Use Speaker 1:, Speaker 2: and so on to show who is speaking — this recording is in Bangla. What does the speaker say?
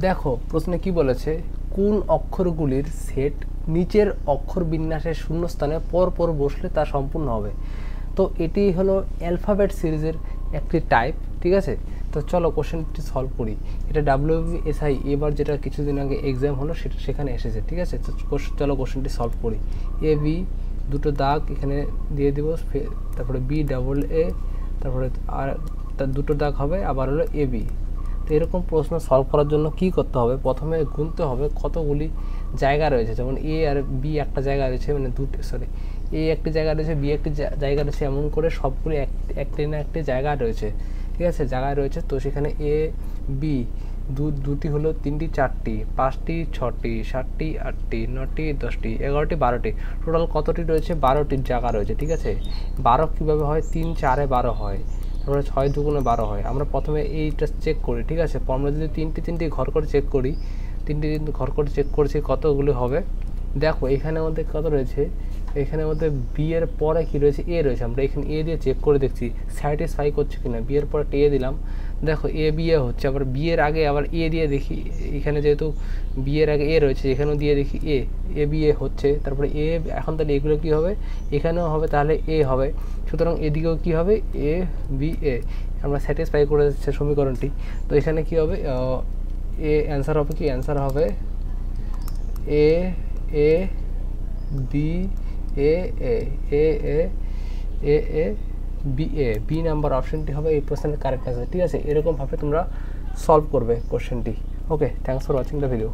Speaker 1: দেখো প্রশ্নে কি বলেছে, কোন অক্ষরগুলির সেট নিচের অক্ষর বিন্যাসের শূন্যস্থানে পরপর বসলে তা সম্পূর্ণ হবে। তো এটি হলো অ্যালফাবেট সিরিজের একটি টাইপ, ঠিক আছে। তো চলো কোশ্চেনটি সলভ করি। এটা WBSI এবার যেটা কিছুদিন আগে এক্সাম হলো সেখানে এসেছে, ঠিক আছে। তো চলো কোশ্চেনটি সলভ করি। AB দুটো দাগ এখানে দিয়ে দিব, তারপরে BAA, তারপরে আর তার দুটো দাগ হবে, আবার হলো AB। তো এরকম প্রশ্ন সলভ করার জন্য কি করতে হবে, প্রথমে গুনতে হবে কতগুলি জায়গা রয়েছে। যেমন A আর B একটা জায়গা রয়েছে, মানে A একটি জায়গা রয়েছে, B একটি জায়গা রয়েছে, এমন করে সবগুলি একটি না একটি জায়গা রয়েছে, ঠিক আছে, জায়গায় রয়েছে। তো সেখানে A B দুটি হলো, তিনটি চারটি, পাঁচটি ছটি, সাতটি আটটি, নটি দশটি, 11টি 12টি, টোটাল কতটি রয়েছে? 12টির জায়গা রয়েছে, ঠিক আছে। 12 কীভাবে হয়? 3 4 12 হয়, তারপরে 6 2 12 হয়। আমরা প্রথমে এইটা চেক করি, ঠিক আছে। আমরা যদি তিনটি ঘর করে চেক করি, তিনটি ঘর করে চেক করছি কতগুলি হবে। দেখো এখানের মধ্যে কত রয়েছে, এখানের মধ্যে বি এর পরে কি রয়েছে? এ রয়েছে। আমরা এখানে এ দিয়ে চেক করে দেখছি স্যাটিসফাই করছে কিনা। বি এর পরে এ দিলাম, দেখো এ বি এ হচ্ছে। আবার বি এর আগে আবার এ দিয়ে দেখি, এখানে যেহেতু বি এর আগে এ রয়েছে, এখানেও দিয়ে দেখি এ বি এ হচ্ছে। তারপরে এ, এখন তাহলে এগুলো কী হবে? এখানেও হবে, তাহলে এ হবে। সুতরাং এদিকেও কী হবে? A B A. আমরা স্যাটিসফাই করে যাচ্ছে সমীকরণটি। তো এখানে কী হবে? এ অ্যান্সার হবে কি? অ্যান্সার হবে এ A B A A A A A A B A. B number অপশনটি হবে এই প্রশ্নের কারেক্ট অ্যান্সার, ঠিক আছে। এরকমভাবে তোমরা সলভ করবে কোশ্চেনটি। Okay, thanks for watching the video.